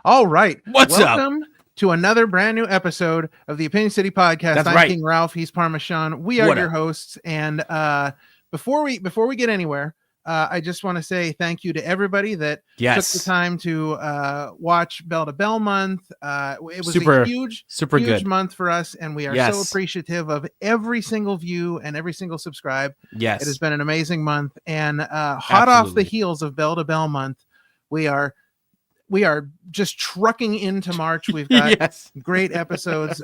All right. What's up? Welcome to another brand new episode of the Opinion City Podcast. That's I'm right. King Ralph. He's Parmesan. We are What your up? hosts. And before we get anywhere, I just want to say thank you to everybody that took the Yes. time to watch Bell to Bell month. It was Super a huge good. month for us, and we are so Yes. appreciative of every single view and every single subscribe. Yes. It has been an amazing month, and hot off the Absolutely. heels of Bell to Bell month, we are just trucking into March. We've got yes. great episodes.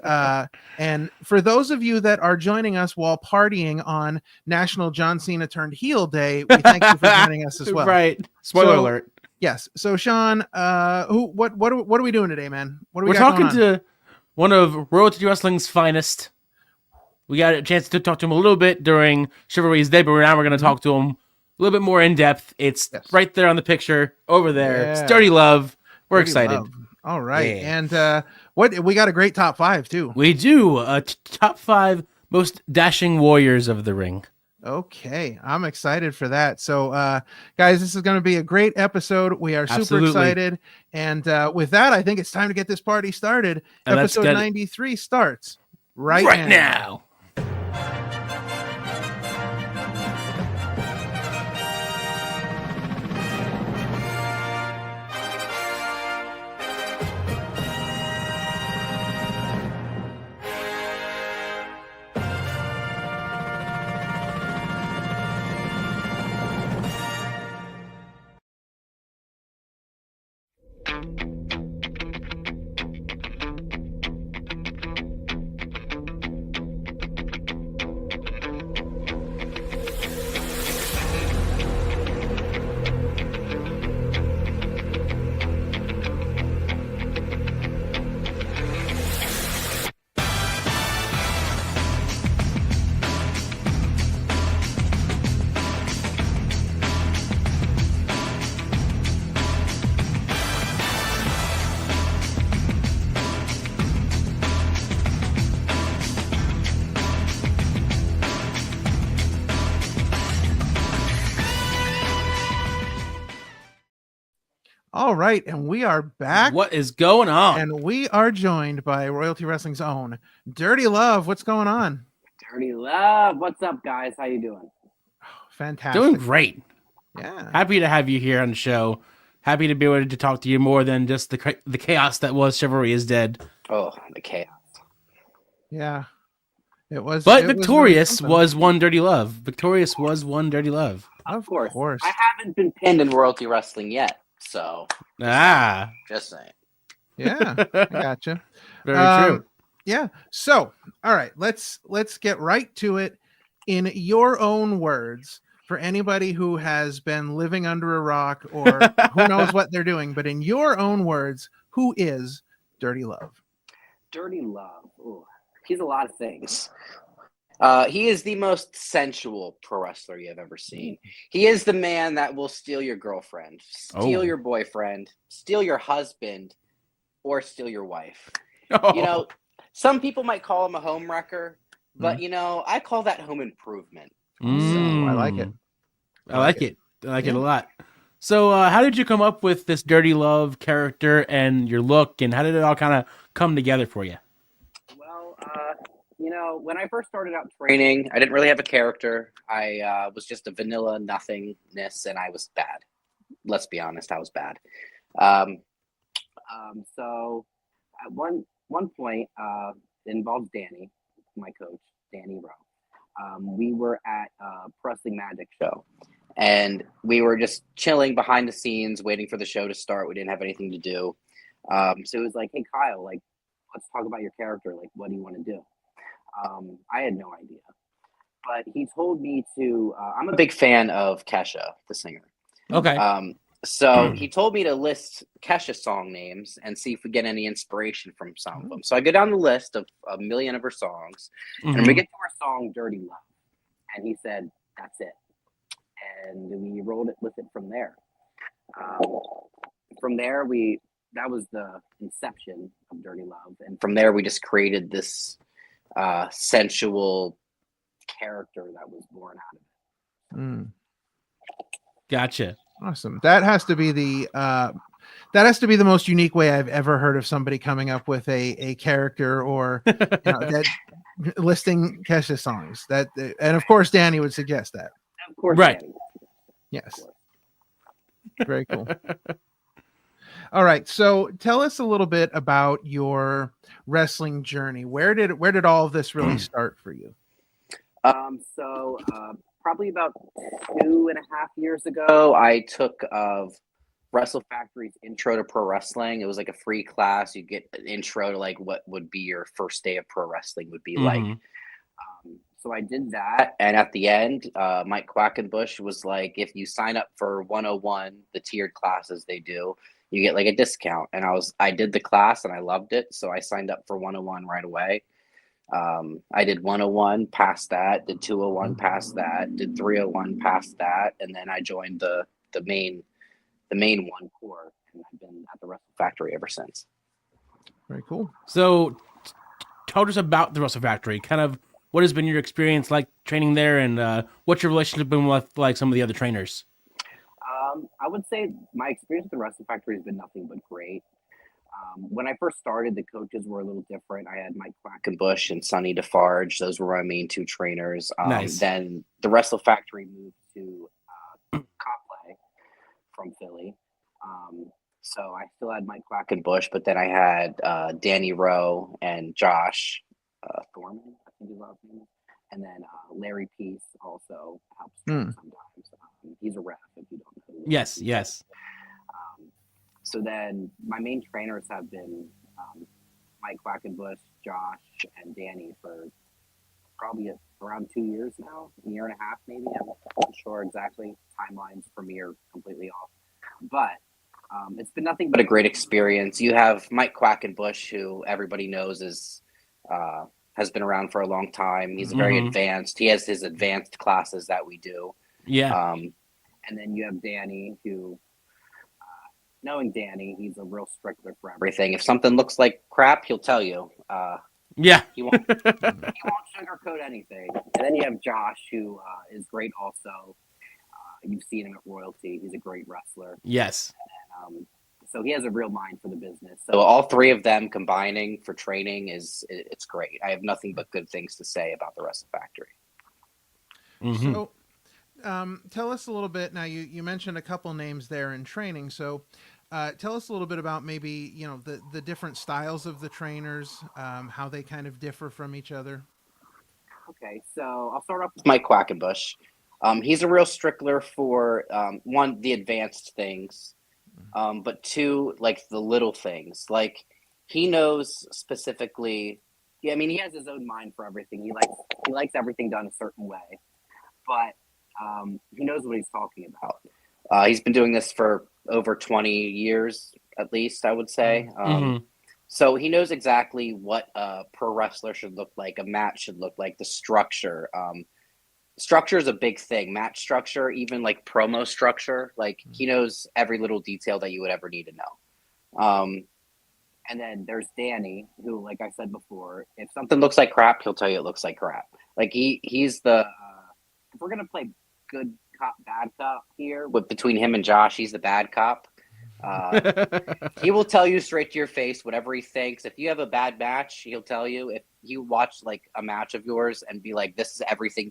And for those of you that are joining us while partying on National John Cena Turned Heel Day, we thank you for joining us as well. Right. Spoiler So, alert. Yes. So Sean, what are we doing today, man? What do we We're got talking going on? to one of Royalty Wrestling's finest. We got a chance to talk to him a little bit during Chivalry's Day, but now we're going to talk to him a little bit more in depth. It's Yes. right there on the picture over there. Yeah. It's Dirty Love. We're Dirty excited. Love. All right. Yeah. And what we got a great top 5 too. We do top 5 most dashing warriors of the ring. Okay, I'm excited for that. So, guys, this is going to be a great episode. We are super Absolutely. excited. And with that, I think it's time to get this party started. And let's Episode get it. 93 starts right now. All right, and we are back. What is going on? And we are joined by Royalty Wrestling's own Dirty Love. What's going on? Dirty Love. What's up, guys? How you doing? Fantastic. Doing great. Yeah. Happy to have you here on the show. Happy to be able to talk to you more than just the chaos that was Chivalry is Dead. Oh, the chaos. Yeah. It was. But it Victorious really was one Dirty Love. Victorious was one Dirty Love. something. Of course. I haven't been pinned in Royalty Wrestling yet, so Ah. just saying. Yeah. I gotcha. Very true. Yeah. So, all right, let's get right to it in your own words. For anybody who has been living under a rock or who knows what they're doing, but in your own words, who is Dirty Love? Dirty Love. Ooh, he's a lot of things. He is the most sensual pro wrestler you have ever seen. He is the man that will steal your girlfriend, steal your boyfriend, steal your husband, or steal your wife. You know, some people might call him a home wrecker, but you know, I call that home improvement. I like it. I like it. I like it a lot. So how did you come up with this Dirty Love character and your look, and how did it all kind of come together for you? Well, you know, when I first started out training, I didn't really have a character. I was just a vanilla nothingness, and I was bad. Let's be honest, I was bad. So at one point, it involves Danny, my coach, Danny Rowe. We were at a Wrestling Magic show, and we were just chilling behind the scenes, waiting for the show to start. We didn't have anything to do. So it was like, hey, Kyle, like, let's talk about your character. Like, what do you want to do? I had no idea. But he told me to, I'm a big fan of Kesha, the singer. Okay. So he told me to list Kesha song names and see if we get any inspiration from some of them. So I go down the list of a million of her songs, and we get to our song Dirty Love. And he said, that's it. And we rolled it with it from there. From there, that was the inception of Dirty Love. And from there, we just created this sensual character that was born out of it. Gotcha. Awesome. That has to be the that has to be the most unique way I've ever heard of somebody coming up with a character or that listing Kesha songs. That and of course Danny would suggest that. Of course, Right. Danny. Yes, very cool. All right, so tell us a little bit about your wrestling journey. Where did all of this really start for you? So probably about 2.5 years ago, I took Wrestle Factory's Intro to Pro Wrestling. It was like a free class. You get an intro to like what would be your first day of pro wrestling would be like. So I did that, and at the end, Mike Quackenbush was like, if you sign up for 101, the tiered classes they do, you get like a discount. And I did the class and I loved it, so I signed up for 101 right away. I did 101, passed that, did 201, passed that, did 301, passed that, and then I joined the main one core, and I've been at the Wrestle Factory ever since. Very cool. So, tell us about the Wrestle Factory. Kind of, what has been your experience like training there, and what's your relationship been with like some of the other trainers? I would say my experience with the Wrestle Factory has been nothing but great. When I first started, the coaches were a little different. I had Mike Quackenbush and Sonny DeFarge. Those were my main two trainers. Nice. Then the Wrestle Factory moved to Coplay from Philly. So I still had Mike Quackenbush, but then I had Danny Rowe and Josh Thorman, I think his last name. And then Larry Peace also helps train sometimes. He's a ref, if you don't know who he is. Yes. So then my main trainers have been Mike Quackenbush, Josh, and Danny for probably around 2 years now, a year and a half maybe. I'm not sure exactly. Timelines for me are completely off. But it's been nothing but a great experience. You have Mike Quackenbush, who everybody knows has been around for a long time. He's very advanced. He has his advanced classes that we do. Yeah. And then you have Danny, who, knowing Danny, he's a real stickler for everything. If something looks like crap, he'll tell you. Yeah. He won't sugarcoat anything. And then you have Josh, who is great also. You've seen him at Royalty. He's a great wrestler. Yes. So he has a real mind for the business. So all three of them combining for training it's great. I have nothing but good things to say about the Wrestle Factory. So tell us a little bit now. You mentioned a couple names there in training. So tell us a little bit about maybe the different styles of the trainers, how they kind of differ from each other. Okay, so I'll start off with Mike Quackenbush. He's a real stickler for one, the advanced things, but two, like the little things. Like he knows specifically. Yeah, I mean, he has his own mind for everything. He likes everything done a certain way, but he knows what he's talking about. He's been doing this for over 20 years, at least, I would say. So he knows exactly what a pro wrestler should look like, a match should look like, the structure. Structure is a big thing. Match structure, even like promo structure. Like he knows every little detail that you would ever need to know. And then there's Danny, who, like I said before, if something looks like crap, he'll tell you it looks like crap. Like he's the if we're gonna play good cop, bad cop here, between him and Josh, he's the bad cop. He will tell you straight to your face whatever he thinks. If you have a bad match, he'll tell you. If you watch like a match of yours and be like, this is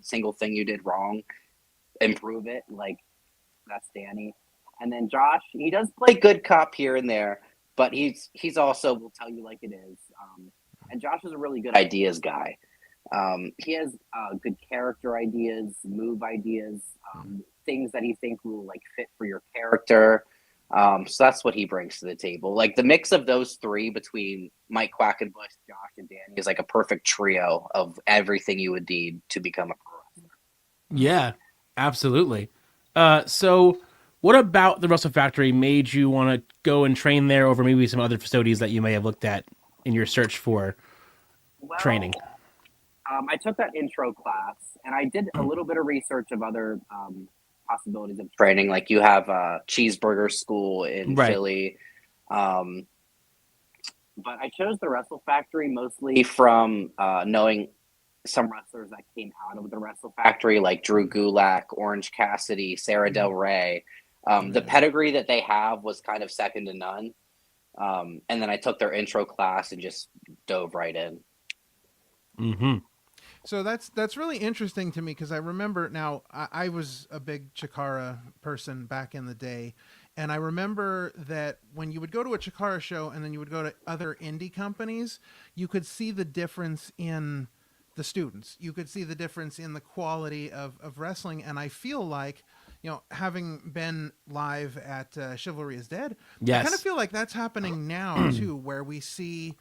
single thing you did wrong, improve it. Like that's Danny. And then Josh, he does play good cop here and there, but he's also will tell you like it is. And Josh is a really good ideas guy. He has good character ideas, move ideas, things that he think will like fit for your character. So that's what he brings to the table. Like the mix of those three between Mike Quackenbush, Josh, and Danny is like a perfect trio of everything you would need to become a pro wrestler. Yeah, absolutely. So what about the Wrestle Factory made you want to go and train there over maybe some other facilities that you may have looked at in your search for training? I took that intro class and I did a little bit of research of other possibilities of training. Like you have a cheeseburger school in Philly. But I chose the Wrestle Factory mostly from knowing some wrestlers that came out of the Wrestle Factory, like Drew Gulak, Orange Cassidy, Sarah Del Rey. The pedigree that they have was kind of second to none. And then I took their intro class and just dove right in. Mm-hmm. So that's really interesting to me because I remember now I was a big Chikara person back in the day, and I remember that when you would go to a Chikara show and then you would go to other indie companies, you could see the difference in the students. You could see the difference in the quality of wrestling, and I feel like, having been live at Chivalry is Dead, I kind of Yes. feel like that's happening now too, where we see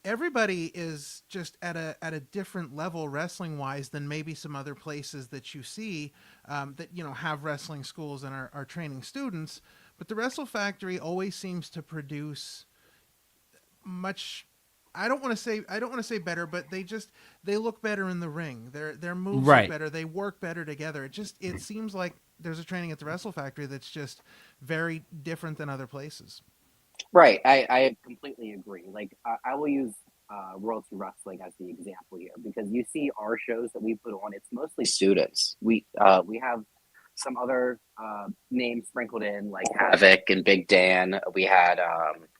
everybody is just at a different level wrestling wise than maybe some other places that you see that have wrestling schools and are training students. But the Wrestle Factory always seems to produce much. I don't want to say better, but they look better in the ring. Their moves look Right. better. They work better together. It seems like there's a training at the Wrestle Factory that's just very different than other places. Right. I completely agree. Like, I will use Royalty Wrestling as the example here because you see our shows that we put on, it's mostly students. We have some other names sprinkled in, like Havoc and Big Dan. We had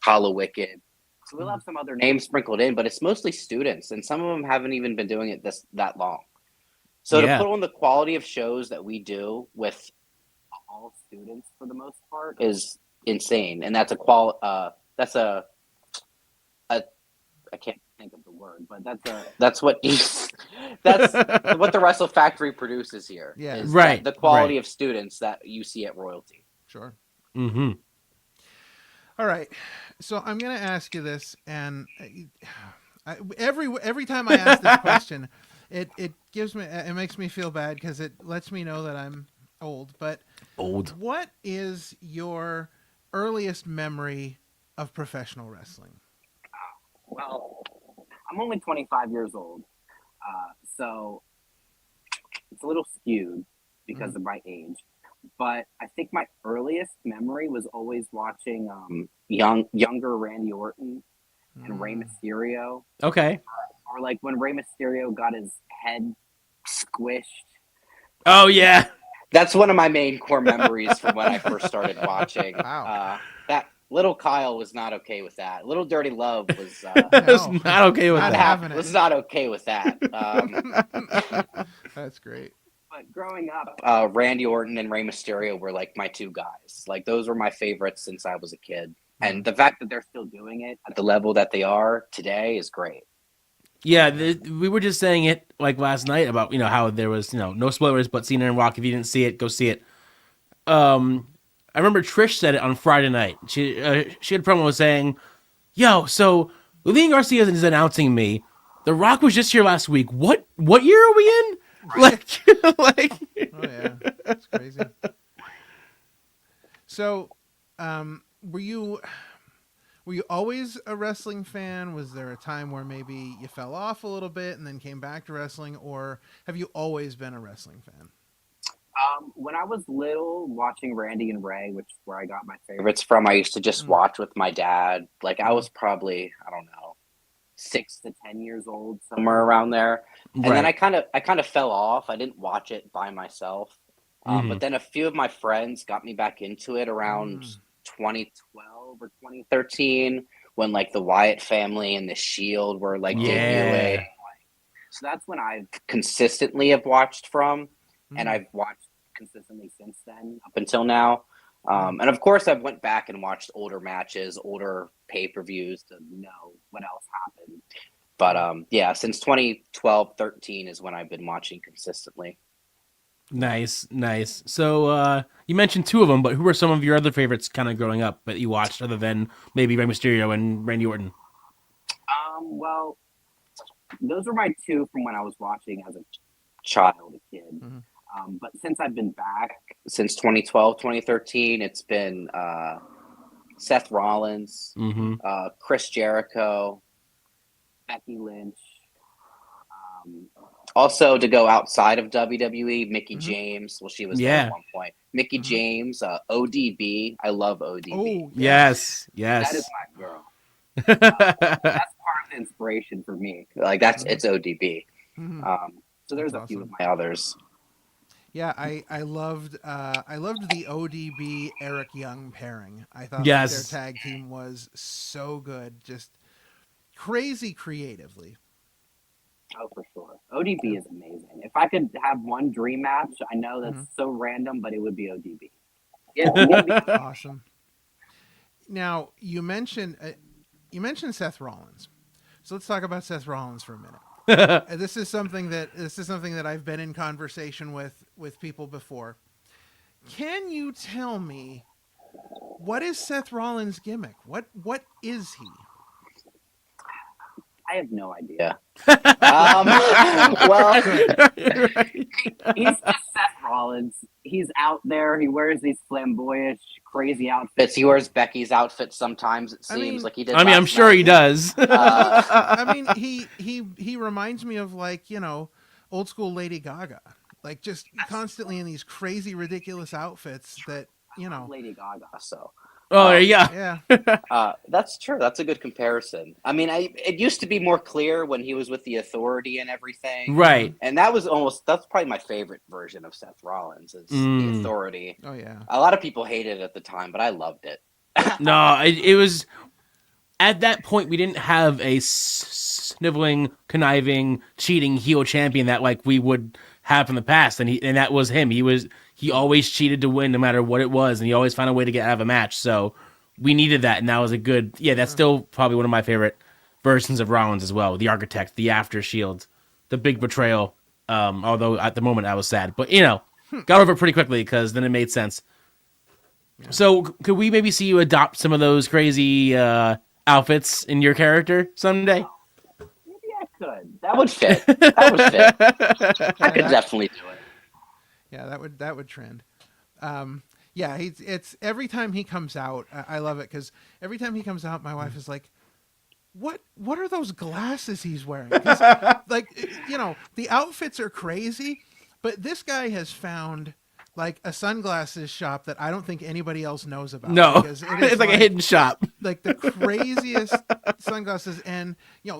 Hollow Wicked. So we'll have some other names sprinkled in, but it's mostly students, and some of them haven't even been doing it that long. So to Yeah. put on the quality of shows that we do with all students for the most part is insane, and that's a I can't think of the word, but that's what that's what the Wrestle Factory produces here. Yeah. Is Right, the quality right. of students that you see at Royalty. Sure. Mm-hmm. All right. So I'm going to ask you this, and every time I ask this question, it makes me feel bad because it lets me know that I'm old. But Old. what is your earliest memory of professional wrestling? Well, I'm only 25 years old, so it's a little skewed because of my age. But I think my earliest memory was always watching younger Randy Orton and Rey Mysterio, Okay. or like when Rey Mysterio got his head squished. Oh yeah. That's one of my main core memories from when I first started watching. Wow. That little Kyle was not okay with that. Little Dirty Love was Was No. not okay with Not that. having it. was not okay with that. That's great. But growing up, Randy Orton and Rey Mysterio were like my two guys. Like those were my favorites since I was a kid. And the fact that they're still doing it at the level that they are today is great. Yeah, we were just saying it like last night about how there was no spoilers, but Cena and Rock. If you didn't see it, go see it. I remember Trish said it on Friday night. She had a promo saying, "Yo, so Lilian Garcia is announcing me. The Rock was just here last week. What year are we in? Like, like." Oh yeah, that's crazy. So, were you always a wrestling fan? Was there a time where maybe you fell off a little bit and then came back to wrestling, or have you always been a wrestling fan? When I was little, watching Randy and Ray, which is where I got my favorites from, I used to just watch with my dad. Like I was probably, I don't know, 6 to 10 years old, somewhere around there. And then I kind of fell off. I didn't watch it by myself. But then a few of my friends got me back into it around 2012 or 2013 when like the Wyatt family and the Shield were like debuting. So that's when I've consistently have watched from, and I've watched consistently since then up until now. And of course, I've went back and watched older matches, older pay-per-views to know what else happened. But yeah, since 2012, 13 is when I've been watching consistently. Nice. So you mentioned two of them, but who were some of your other favorites kind of growing up that you watched other than maybe Rey Mysterio and Randy Orton? Well, those were my two from when I was watching as a child, a kid. But since I've been back, since 2012, 2013, it's been Seth Rollins, Chris Jericho, Becky Lynch. Also, to go outside of WWE, Mickey James. Well, she was there at one point. Mickey James, ODB. I love ODB. Oh, yes. That is my girl. That's part of the inspiration for me. Like it's ODB. So there's a few of my others. Yeah, I loved the ODB Eric Young pairing. I thought that their Yes. tag team was so good, just crazy creatively. Oh, for sure. ODB is amazing. If I could have one dream match, I know that's Mhm. so random, but it would be ODB. Yeah, maybe. Awesome. Now you mentioned Seth Rollins, so let's talk about Seth Rollins for a minute. This is something that I've been in conversation with people before. Can you tell me what is Seth Rollins' gimmick? What is he? I have no idea. Well, Good. he's just Seth Rollins. He's out there. He wears these flamboyant, crazy outfits. He wears Becky's outfit sometimes. It I seems mean- like he did. I mean, I'm last sure night. he does. I mean, he reminds me of, like, old school Lady Gaga, like just constantly in these crazy, ridiculous outfits that Lady Gaga. So Oh, yeah. yeah, that's true. That's a good comparison. I mean, it used to be more clear when he was with the Authority and everything. Right. And that's probably my favorite version of Seth Rollins is the Authority. oh yeah, A lot of people hated it at the time, but I loved it. No, it was at that point we didn't have a sniveling, conniving, cheating heel champion that like we would have in the past, and that was him. He always cheated to win no matter what it was, and he always found a way to get out of a match. So we needed that, and that was a good. Yeah, that's still probably one of my favorite versions of Rollins as well. The Architect, the After Shield, the Big Betrayal. Although at the moment I was sad, but got over it pretty quickly because then it made sense. Yeah. So could we maybe see you adopt some of those crazy outfits in your character someday? Maybe I could. That would fit. That would fit. I could definitely do it. yeah, that would trend. Yeah, it's every time he comes out, I love it because every time he comes out, my wife is like, what are those glasses he's wearing? 'Cause, like, the outfits are crazy, but this guy has found like a sunglasses shop that I don't think anybody else knows about. No, because it is it's like a hidden shop. like the craziest sunglasses, and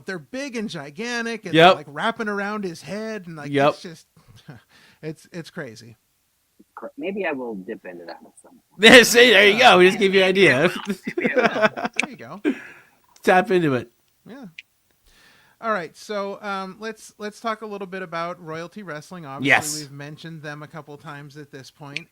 they're big and gigantic, and Yep. they're like wrapping around his head, and like Yep. it's just it's crazy. Maybe I will dip into that at some point. There you go. We just gave you an idea. There you go. Tap into it. Yeah. All right, so let's talk a little bit about Royalty Wrestling. Obviously, Yes. we've mentioned them a couple times at this point.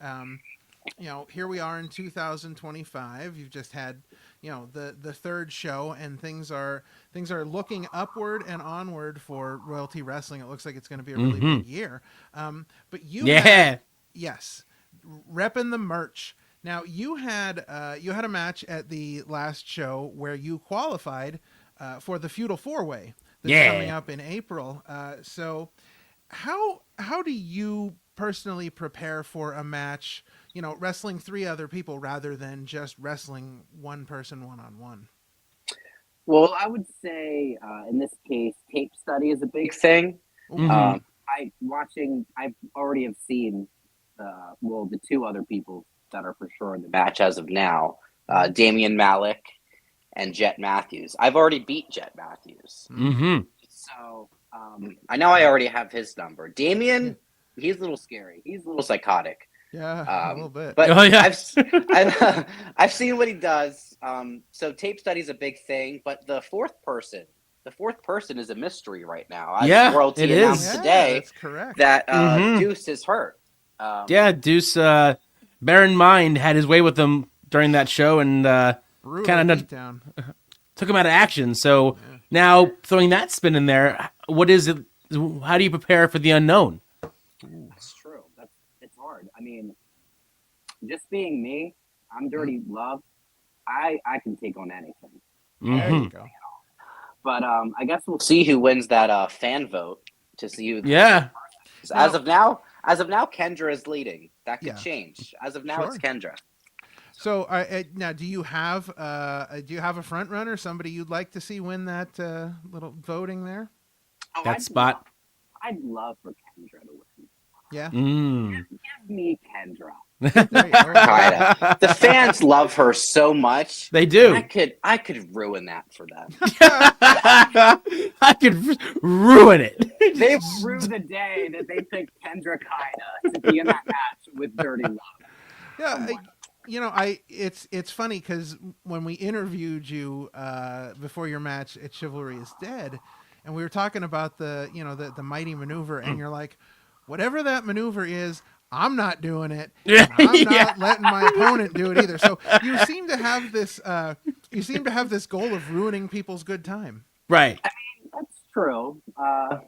Here we are in 2025. You've just had, the third show, and things are looking upward and onward for Royalty Wrestling. It looks like it's going to be a really big year. But you, Yeah. yes, repping the merch. Now you had a match at the last show where you qualified for the Feudal 4-Way that's coming up in April. So how do you personally prepare for a match, wrestling 3 other people rather than just wrestling one person one-on-one? Well, I would say in this case, tape study is a big thing. Mhm. I've already have seen, the 2 other people that are for sure in the match as of now, Damian Malik and Jet Matthews. I've already beat Jet Matthews. Mm-hmm. So I know I already have his number. Damian, he's a little scary. He's a little psychotic. Yeah, a little bit. But Oh, yeah. I've seen what he does. So tape study is a big thing, but the fourth person is a mystery right now. Yeah, Royalty it announced is. today that's correct. that Mhm. Deuce is hurt. Deuce, bear in mind, had his way with them during that show and Brutal kinda beatdown. took him out of action. So Yeah. now throwing that spin in there, what is it? How do you prepare for the unknown? That's true. It's hard. I mean, just being me, I'm Dirty Love. I can take on anything. There Mhm. you go. But I guess we'll see who wins that fan vote to see who. Yeah. As of now, Kendra is leading. That could Yeah. change. As of now, it's Kendra. So now, do you have a front runner, somebody you'd like to see win that little voting there? Oh, That spot. I'd love for Kendra to win. Yeah. Mm. Give me Kendra. There you go. Kaida. The fans love her so much. They do. I could ruin that for them. I could ruin it. They will rue the day that they picked Kendra Kaida to be in that match with Dirty Love. Yeah, it's funny because when we interviewed you before your match at Chivalry is Dead, and we were talking about the mighty maneuver, and you're like, whatever that maneuver is, I'm not doing it. And I'm not letting my opponent do it either. So you seem to have this goal of ruining people's good time. Right. I mean, that's true. The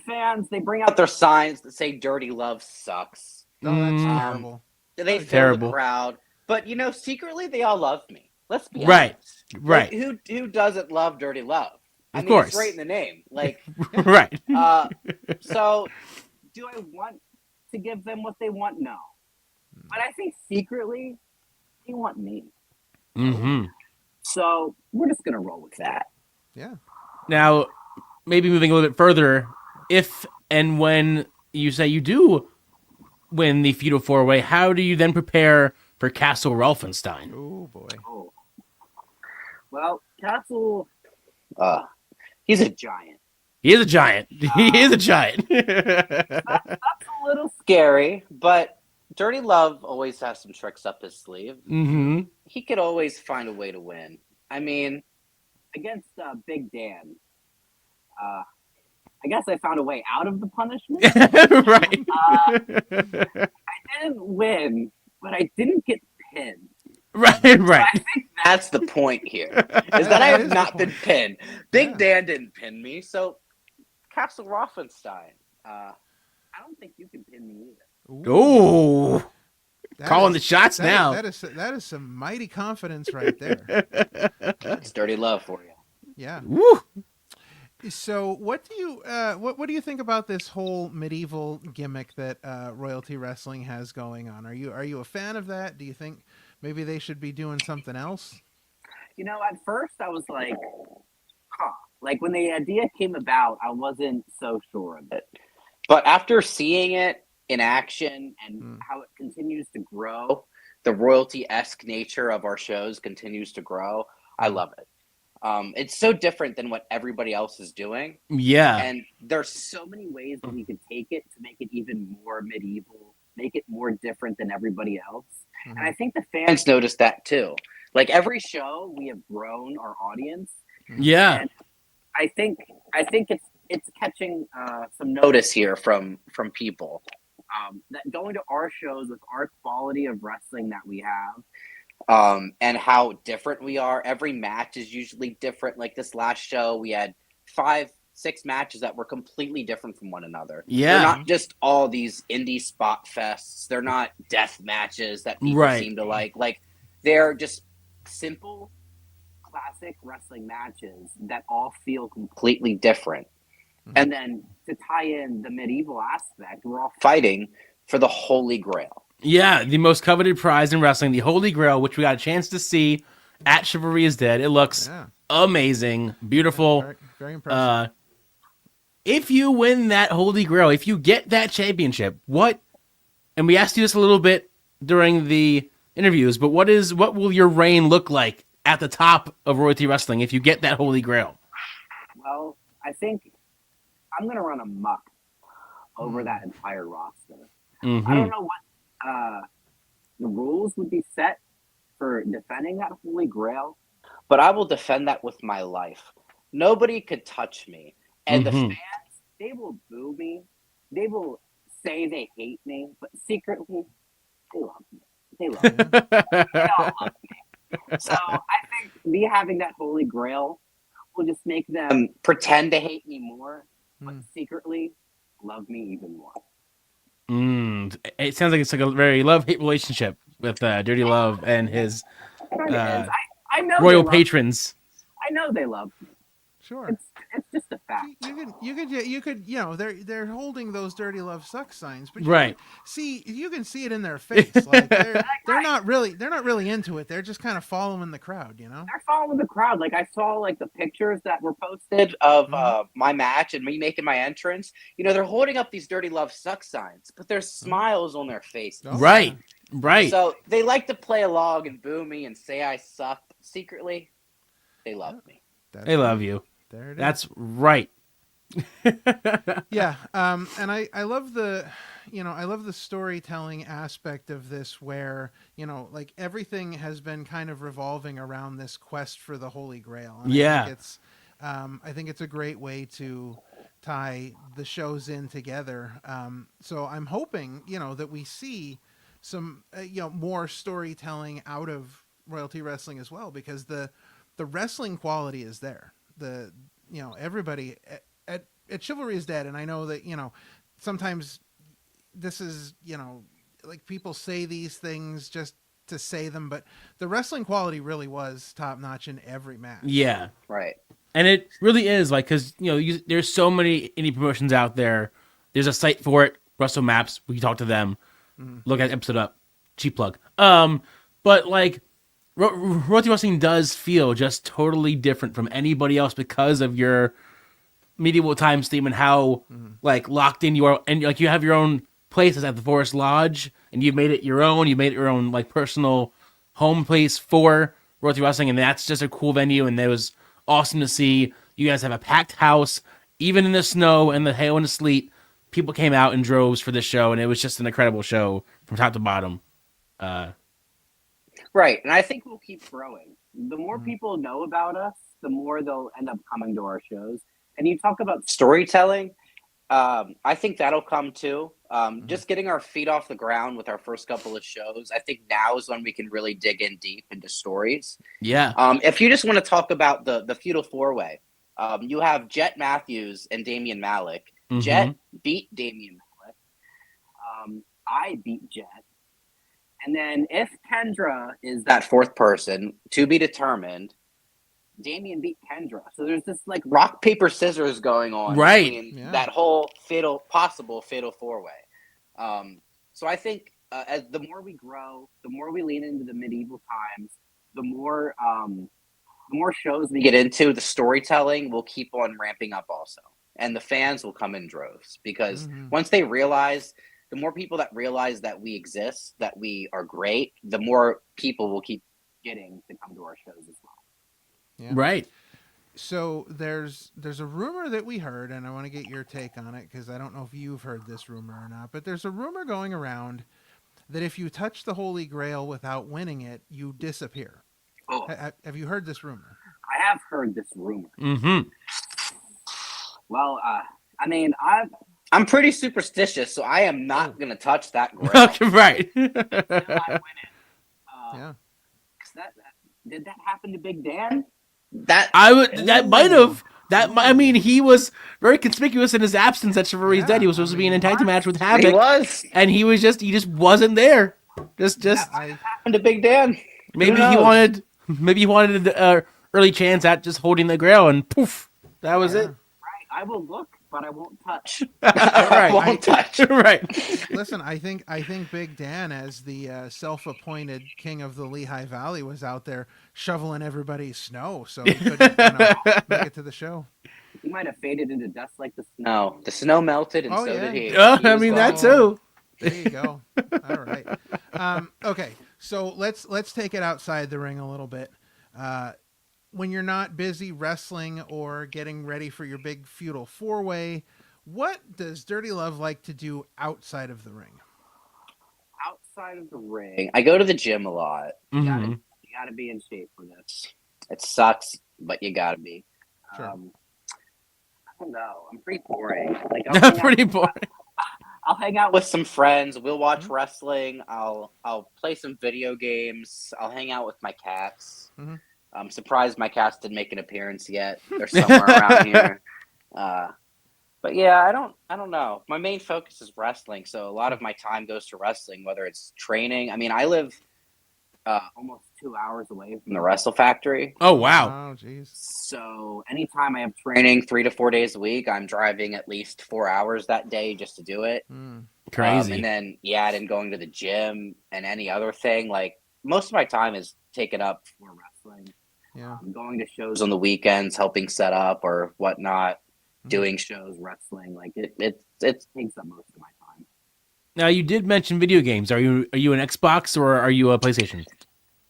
fans, they bring out their signs that say Dirty Love sucks. Oh, that's terrible. They fill Terrible. the crowd. But, secretly they all love me. Let's be Right. honest. Right. Like, who doesn't love Dirty Love? Of course. It's right in the name. Like, Right. so do I want to give them what they want? No. But I think secretly they want me. Mm-hmm. So we're just going to roll with that. Yeah. Now, maybe moving a little bit further, if and when you say you do win the Feudal 4-Way, how do you then prepare for Castle Rolfenstein? Oh, boy. Oh. Well, Castle, he's a giant. He is a giant. He is a giant. That's a little scary, but Dirty Love always has some tricks up his sleeve. Mm-hmm. He could always find a way to win. I mean, against Big Dan, I guess I found a way out of the punishment. Right. I didn't win, but I didn't get pinned. Right. So I think that's the point here, is that I That have is not the been point. pinned. Big Yeah. Dan didn't pin me, so Castle Rolfenstein, I don't think you can pin me either. Oh, That calling is- the shots now. That is some mighty confidence right there. It's Dirty Love for you. Yeah. Woo. So, what do you think about this whole medieval gimmick that Royalty Wrestling has going on? Are you a fan of that? Do you think maybe they should be doing something else? At first I was like, huh. Like when the idea came about, I wasn't so sure of it. But after seeing it in action and how it continues to grow, the royalty-esque nature of our shows continues to grow, I love it. It's so different than what everybody else is doing. Yeah. And there's so many ways that we could take it to make it even more medieval, make it more different than everybody else. Mhm. And I think the fans noticed that too. Like every show, we have grown our audience. Yeah. And I think it's catching some notice here from people that going to our shows with our quality of wrestling that we have. And how different we are. Every match is usually different. Like this last show, we had 5-6 matches that were completely different from one another. Yeah. They're not just all these indie spot fests. They're not death matches that people Right. seem to like. Like they're just simple, classic wrestling matches that all feel completely different. And then to tie in the medieval aspect, we're all fighting for the Holy Grail. Yeah, the most coveted prize in wrestling, the Holy Grail, which we got a chance to see at Chivalry is Dead. It looks Yeah. amazing, beautiful. Very, very impressive. If you win that Holy Grail, if you get that championship, and we asked you this a little bit during the interviews, but what will your reign look like at the top of Royalty Wrestling if you get that Holy Grail? Well, I think I'm going to run amok over that entire roster. Mm-hmm. I don't know what the rules would be set for defending that Holy Grail, but I will defend that with my life. Nobody could touch me. And the fans, they will boo me. They will say they hate me, but secretly, they love me. They love me. They all love me. So I think me having that Holy Grail will just make them pretend to hate me more, but secretly love me even more. It sounds like it's like a very love-hate relationship with Dirty Love and his I know royal they love me. patrons. I know they love me. Sure. It's just a fact. They're holding those Dirty Love Sucks signs, but Right. you can see it in their face. Like they're not really into it. They're just kind of following the crowd, you know? They're following the crowd. Like I saw like the pictures that were posted of Mhm. my match and me making my entrance. They're holding up these Dirty Love Sucks signs, but there's smiles on their faces. Oh, Right. Right. So they like to play along and boo me and say I suck. Secretly, they love me. That's They love right. you. There it is. That's right. Yeah. And I love the storytelling aspect of this where, like everything has been kind of revolving around this quest for the Holy Grail. And Yeah. I think it's a great way to tie the shows in together. So I'm hoping, that we see some, more storytelling out of Royalty Wrestling as well, because the wrestling quality is there. Everybody at Chivalry is Dead, and I know that sometimes this is like people say these things just to say them, but the wrestling quality really was top notch in every match. Yeah. Right. And it really is like, because there's so many indie promotions out there. There's a site for it, Russell Maps. We can talk to them. Look at the episode up. Cheap plug. But like, Royalty Wrestling does feel just totally different from anybody else because of your medieval times theme and how like locked in you are, and like you have your own place at the Forest Lodge, and you've made it your own. You made it your own like personal home place for Royalty Wrestling, and that's just a cool venue. And it was awesome to see. You guys have a packed house, even in the snow and the hail and the sleet. People came out in droves for this show, and it was just an incredible show from top to bottom. Right. And I think we'll keep growing. The more people know about us, the more they'll end up coming to our shows. And you talk about storytelling. I think that'll come too. Just getting our feet off the ground with our first couple of shows. I think now is when we can really dig in deep into stories. Yeah. If you just want to talk about the Feudal Four-Way, you have Jet Matthews and Damian Malik. Mhm. Jet beat Damian Malik. I beat Jet. And then if Kendra is that fourth person, to be determined, Damian beat Kendra. So there's this like rock, paper, scissors going on Right. between that whole possible fatal four-way. So I think as the more we grow, the more we lean into the medieval times, the more shows we get into, the storytelling will keep on ramping up also. And the fans will come in droves because once they realize, the more people that realize that we exist, that we are great, the more people will keep getting to come to our shows as well. Yeah. Right. So there's a rumor that we heard, and I want to get your take on it because I don't know if you've heard this rumor or not, but there's a rumor going around that if you touch the Holy Grail without winning it, you disappear. Oh. Have you heard this rumor? I have heard this rumor. Mm-hmm. Well, I mean, I'm pretty superstitious, so I am not going to touch that grail. Okay, right. Until I win it. Yeah. Did that happen to Big Dan? That might. I mean, he was very conspicuous in his absence at Chivalry's Dead. He was supposed to be in a tag team match with Havoc. He was, and he just wasn't there. Just happened to Big Dan. Maybe he wanted an early chance at just holding the Grail, and poof, that was it. Right. I will look, but I won't touch. Right. I won't touch. Right. Listen, I think Big Dan, as the self-appointed king of the Lehigh Valley, was out there shoveling everybody's snow, so he couldn't make it to the show. He might have faded into dust like the snow. The snow melted, and so did he. I mean, that too. There you go. All right. Okay, so let's take it outside the ring a little bit. When you're not busy wrestling or getting ready for your big feudal four-way, what does Dirty Love like to do outside of the ring? Outside of the ring, I go to the gym a lot. Mm-hmm. You gotta be in shape for this. It sucks, but you gotta be. Sure. I don't know. I'm pretty boring. Like Pretty boring. I'll hang out with some friends. We'll watch wrestling. I'll play some video games. I'll hang out with my cats. Mm-hmm. I'm surprised my cats didn't make an appearance yet. They're somewhere around here. But yeah, I don't know. My main focus is wrestling, so a lot of my time goes to wrestling, whether it's training. I mean, I live almost 2 hours away from the Wrestle Factory. Oh wow, Oh, jeez. So anytime I have training 3 to 4 days a week, I'm driving at least 4 hours that day just to do it. Mm. crazy. And then and going to the gym and any other thing. Like most of my time is taken up for wrestling. Yeah. Going to shows on the weekends, helping set up or whatnot, Mhm. doing shows, wrestling. Like it takes up most of my time. Now you did mention video games. Are you an Xbox or are you a PlayStation?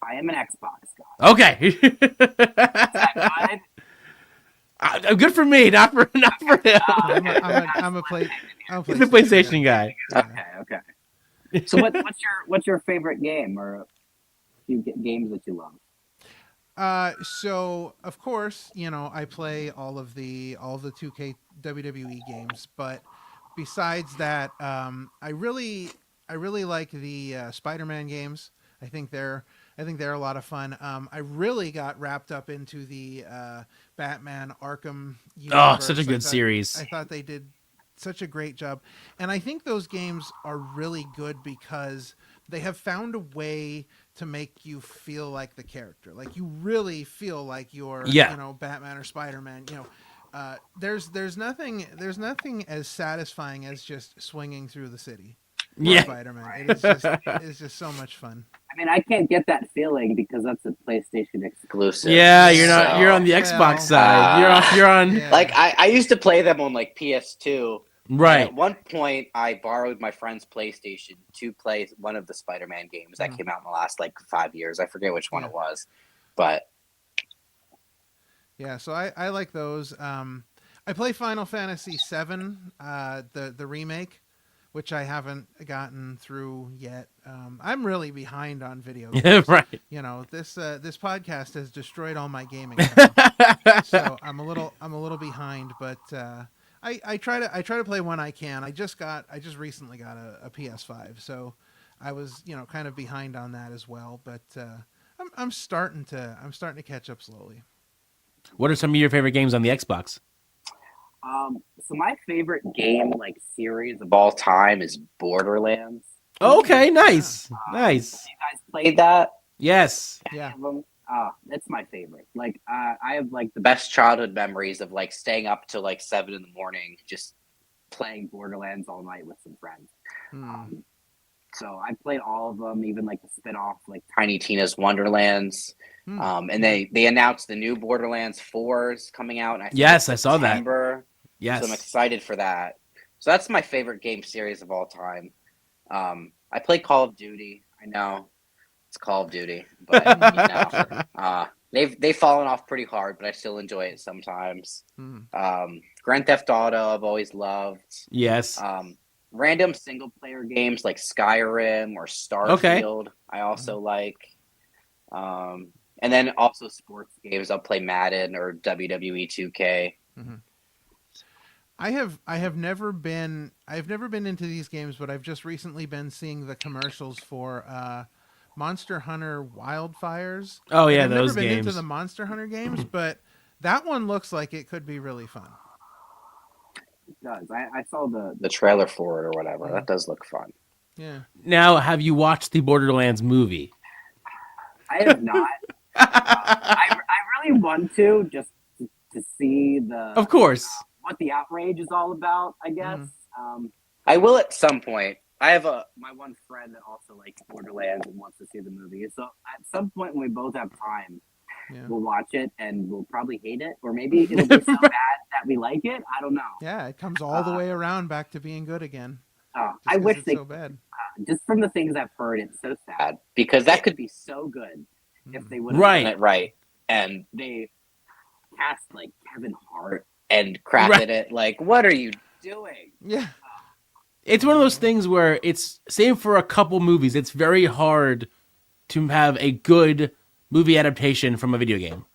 I am an Xbox guy. Okay. Good? Good for me, not for him. I'm a He's a PlayStation guy. Yeah. Okay. So what's your favorite game or a few games that you love? So of course, I play all of the 2K WWE games, but besides that, I really like the Spider-Man games. I think they're a lot of fun. I really got wrapped up into the Batman Arkham universe. Oh, such a good series. I thought they did such a great job, and I think those games are really good because they have found a way to make you feel like the character. Like you really feel like you're, Batman or Spider-Man. There's nothing as satisfying as just swinging through the city. Yeah. Spider-Man. It's just so much fun. I mean, I can't get that feeling because that's a PlayStation exclusive. Yeah, you're not. So, You're on the Xbox side. You're on. Yeah. Like I used to play them on like PS2. Right. At one point, I borrowed my friend's PlayStation to play one of the Spider-Man games that came out in the last like 5 years. I forget which one it was, but yeah. So I like those. I play Final Fantasy VII, the remake, which I haven't gotten through yet. I'm really behind on video games. Right. This podcast has destroyed all my gaming time. So I'm a little behind, but I try to play when I can. I just recently got a PS5, so I was kind of behind on that as well. But I'm starting to catch up slowly. What are some of your favorite games on the Xbox? So my favorite game like series of all time is Borderlands. Okay, nice, nice. You guys played that? Yes. Yeah. That's my favorite. Like, I have like the best childhood memories of like staying up till like 7 in the morning, just playing Borderlands all night with some friends. So I played all of them, even like the spin-off, like Tiny Tina's Wonderlands. And they announced the new Borderlands 4s coming out. And I saw that. Yes. So I'm excited for that. So that's my favorite game series of all time. I play Call of Duty. I know it's Call of Duty, but they've fallen off pretty hard, but I still enjoy it sometimes. Grand Theft Auto, I've always loved. Yes. Random single player games like Skyrim or Starfield, I also like. And then also sports games. I'll play Madden or WWE 2K. I have never been into these games, but I've just recently been seeing the commercials for Monster Hunter Wildfires. Oh yeah, I've those never been games. into the Monster Hunter games, but that one looks like it could be really fun. It does. I saw the trailer for it or whatever. That does look fun. Yeah. Now, have you watched the Borderlands movie? I have not. I really want to just to see Of course. What the outrage is all about, I guess. I will at some point. I have my one friend that also likes Borderlands and wants to see the movie. So at some point when we both have time, we'll watch it and we'll probably hate it, or maybe it'll be so bad that we like it. I don't know. Yeah, it comes all the way around back to being good again. I wish it's so bad. Just from the things I've heard, it's so sad because that could be so good if they would have done it right, and they cast like Kevin Hart and crafted it. Like, what are you doing? Yeah. It's one of those things where it's same for a couple movies. It's very hard to have a good movie adaptation from a video game.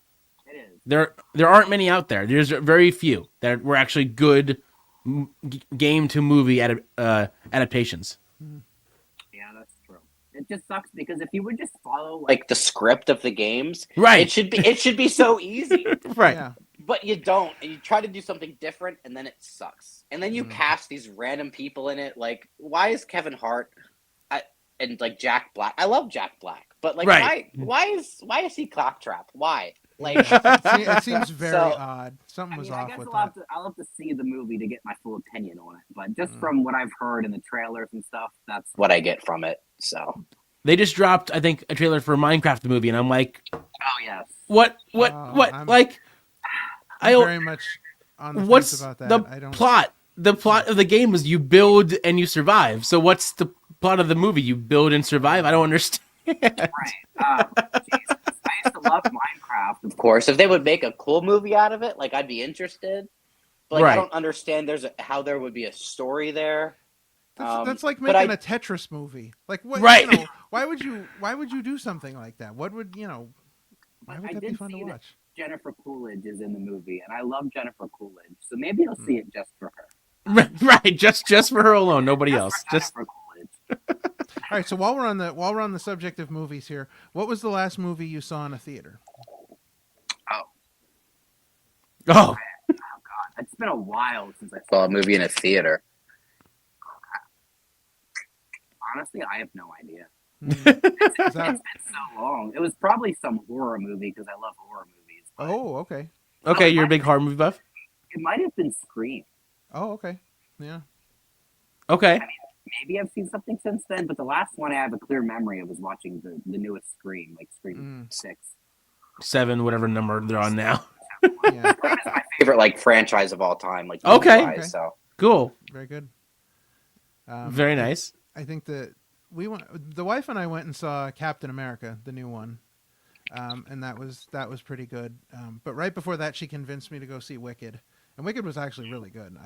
It is. There aren't many out there. There's very few that were actually good game to movie adaptations. Yeah, that's true. It just sucks because if you would just follow like the script of the games, right? It should be so easy, right? Yeah. But you don't, and you try to do something different, and then it sucks. And then you cast these random people in it. Like, why is Kevin Hart and like Jack Black? I love Jack Black, But like, Right. why is he Claptrap? Why? Like, It seems very So, odd. Something I was mean, I off guess with I'll that. I'll have to see the movie to get my full opinion on it. But just Mm. from what I've heard in the trailers and stuff, that's what I get from it. So, They just dropped, I think, a trailer for Minecraft the movie, and I'm like, oh yes, what? I'm Like, I I'm don't. very much on the fence What's about the that. I don't. plot? The plot of the game was you build and you survive. So what's the plot of the movie? You build and survive. I don't understand. Jesus, I used to love Minecraft. Of course, if they would make a cool movie out of it, like I'd be interested. But like, I Right. don't understand. How there would be a story there. That's like But making I a Tetris movie. Like what? Right. Why would you do something like that? What would Why but would I that be did fun to see that watch? Jennifer Coolidge is in the movie, and I love Jennifer Coolidge, so maybe I'll see it just for her. Right. Just for her alone. Nobody Just else. for Just Jennifer Coolidge. All right. So while we're on the subject of movies here, what was the last movie you saw in a theater? oh. It's been a while since I saw a movie in a theater. Honestly, I have no idea. Mm. Is It's that, been so long. It was probably some horror movie because I love horror movies. But oh, okay. Okay, you're a big horror movie buff. it might have been Scream. Oh, okay. Yeah. Okay. Maybe I've seen something since then, but the last one I have a clear memory of was watching the newest Scream, like Scream 6. 7, whatever number they're on now. Yeah. Scream is my favorite like franchise of all time. Like Okay. movie-wise, Okay. So Cool. Very good. Very nice. I think that the wife and I went and saw Captain America, the new one, and that was pretty good. But right before that, she convinced me to go see Wicked, and Wicked was actually really good.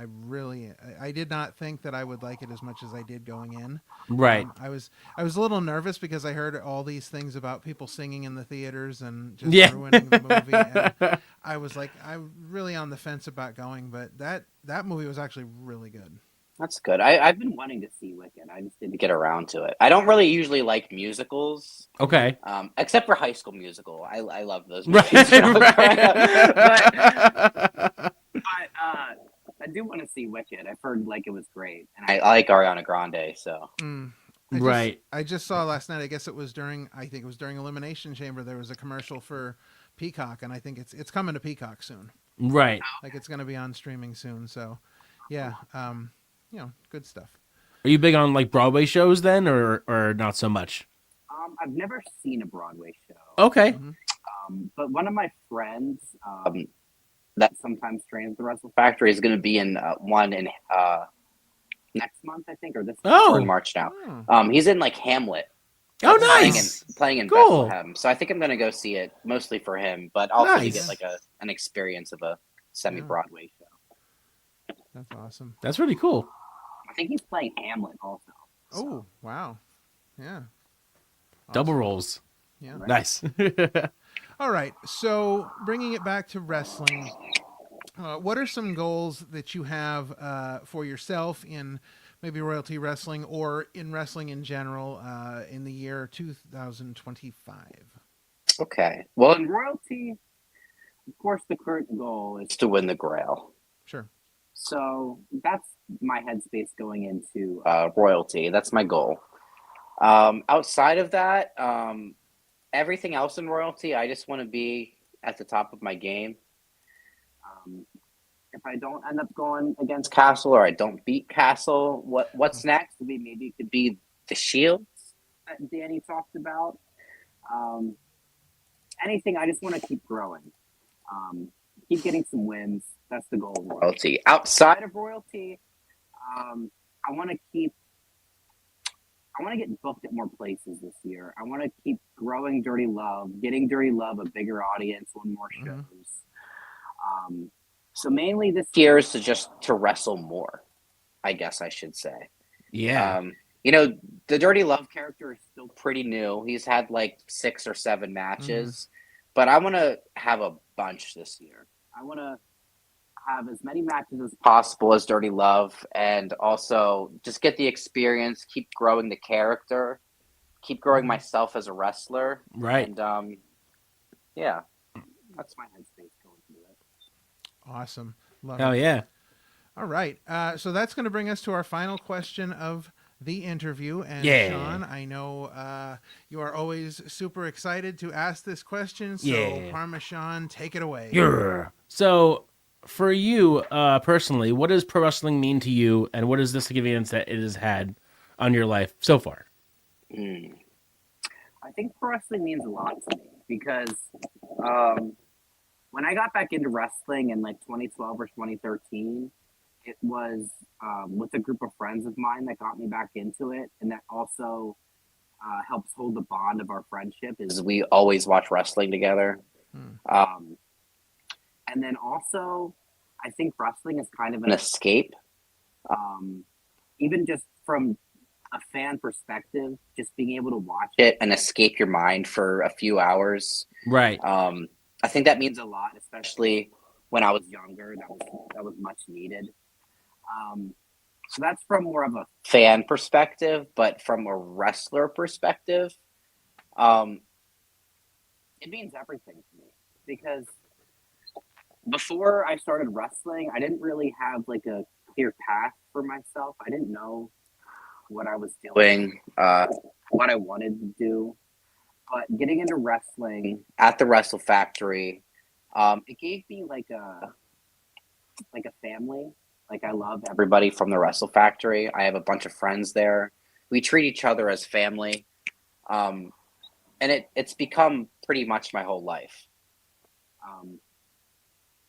I did not think that I would like it as much as I did going in. Right. I was a little nervous because I heard all these things about people singing in the theaters and just Yeah. ruining the movie. And I was like, I'm really on the fence about going, but that movie was actually really good. that's good. I've been wanting to see Wicked. I just didn't get around to it. I don't really usually like musicals. Okay. Except for High School Musical. I love those Right. movies. when I was growing up. Right. But I do want to see Wicked. I've heard like it was great, and I like Ariana Grande. So I just saw last night. I think it was during Elimination Chamber. There was a commercial for Peacock, and I think it's coming to Peacock soon. Right. Like it's going to be on streaming soon. So, yeah, good stuff. Are you big on like Broadway shows then, or not so much? I've never seen a Broadway show. Okay. But one of my friends that sometimes trains at the Wrestle Factory is going to be in one in next month, I think, or this or in March now. Oh. He's in like Hamlet. Oh, nice. Playing in Cool. Bethlehem. So I think I'm going to go see it mostly for him, but also to Nice. get like an experience of a semi-Broadway show. That's awesome. That's really cool. I think he's playing Hamlet also. Oh, wow. Yeah. Double Awesome. rolls. Yeah. Nice. All right. So bringing it back to wrestling, what are some goals that you have for yourself in maybe Royalty Wrestling or in wrestling in general in the year 2025? Okay. Well, in Royalty, of course, the current goal is to win the Grail. Sure. So that's my headspace going into Royalty. That's my goal. Outside of that, everything else in Royalty, I just want to be at the top of my game. If I don't end up going against Castle or I don't beat Castle, what's next? Maybe it could be the Shields that Danny talked about. Anything, I just want to keep growing. Keep getting some wins. That's the goal of Royalty. Outside of Royalty, I want to get booked at more places this year. I want to keep growing Dirty Love, getting Dirty Love a bigger audience on more shows. So mainly this year is to wrestle more, I guess I should say. Yeah. The Dirty Love character is still pretty new. He's had like 6 or 7 matches, but I want to have a bunch this year. I want to have as many matches as possible as Dirty Love, and also just get the experience, keep growing the character, keep growing myself as a wrestler. Right. And yeah, that's my headspace going into it. Awesome. Love Oh it. yeah. All right. So that's going to bring us to our final question of the interview. And Yeah. Sean, I know you are always super excited to ask this question. So, Yeah. Parmesan, take it away. Yeah. So, for you personally, what does pro wrestling mean to you, and what is the significance that it has had on your life so far? I think pro wrestling means a lot to me because um, when I got back into wrestling in like 2012 or 2013, it was with a group of friends of mine that got me back into it, and that also helps hold the bond of our friendship. Is we always watch wrestling together, um, and then also I think wrestling is kind of an escape, even just from a fan perspective, just being able to watch it and escape your mind for a few hours. Right. I think that means a lot, especially when I was younger. That was much needed. So that's from more of a fan perspective, but from a wrestler perspective, it means everything to me because before I started wrestling, I didn't really have like a clear path for myself. I didn't know what I was doing, what I wanted to do. But getting into wrestling at the Wrestle Factory, it gave me like a family. Like I love everybody from the Wrestle Factory. I have a bunch of friends there. We treat each other as family, and it's become pretty much my whole life.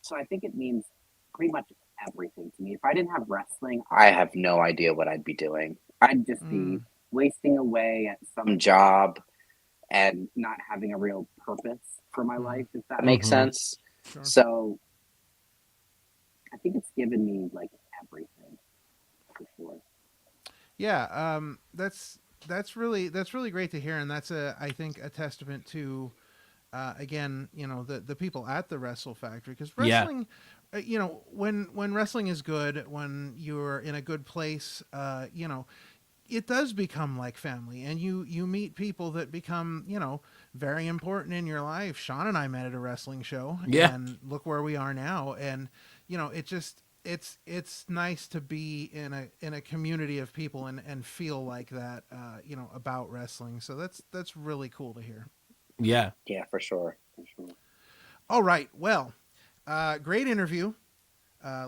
So I think it means pretty much everything to me. If I didn't have wrestling, I have no idea what I'd be doing. I'd just be wasting away at some job and not having a real purpose for my life, if that makes sense. Sure. So I think it's given me like everything for sure. Yeah, that's really great to hear, and that's I think a testament to again, you know, the people at the Wrestle Factory, because wrestling, you know, when wrestling is good, when you're in a good place, you know, it does become like family, and you meet people that become, you know, very important in your life. Sean and I met at a wrestling show, and look where we are now. And you know, it just it's nice to be in a community of people and feel like that, you know, about wrestling. So that's really cool to hear. Yeah. Yeah, for sure. All right, well, great interview.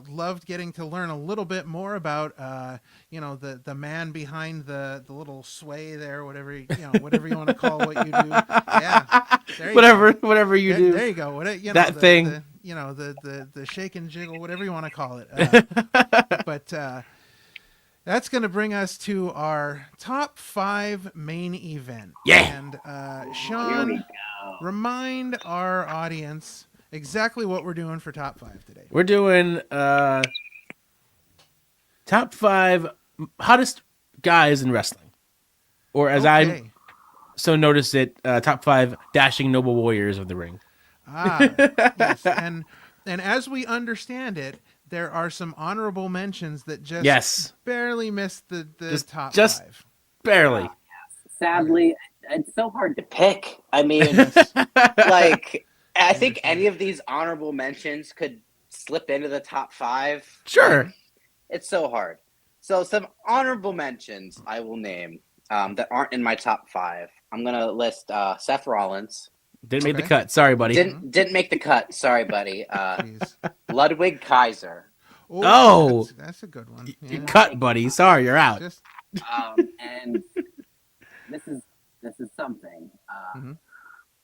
Loved getting to learn a little bit more about you know, the man behind the little sway there, whatever whatever you want to call what you do. Yeah, there you Whatever you do. There you go. What, you know, that thing. You know, the shake and jiggle, whatever you want to call it. But that's going to bring us to our top 5 main event. Yeah. And Sean, remind our audience exactly what we're doing for top 5 today. We're doing top 5 hottest guys in wrestling, or as I so noticed it, top 5 dashing noble warriors of the ring. Yes, and as we understand it, there are some honorable mentions that just barely missed the top 5. Barely. Sadly, it's so hard to pick. I mean, like, I think any of these honorable mentions could slip into the top 5. Sure. Like, it's so hard. So some honorable mentions I will name that aren't in my top 5. I'm going to list Seth Rollins. Didn't make the cut. Sorry, buddy. Didn't make the cut. Sorry, buddy. Ludwig Kaiser. Oh, that's a good one. Yeah. You cut, buddy. Sorry, you're out. And this is something.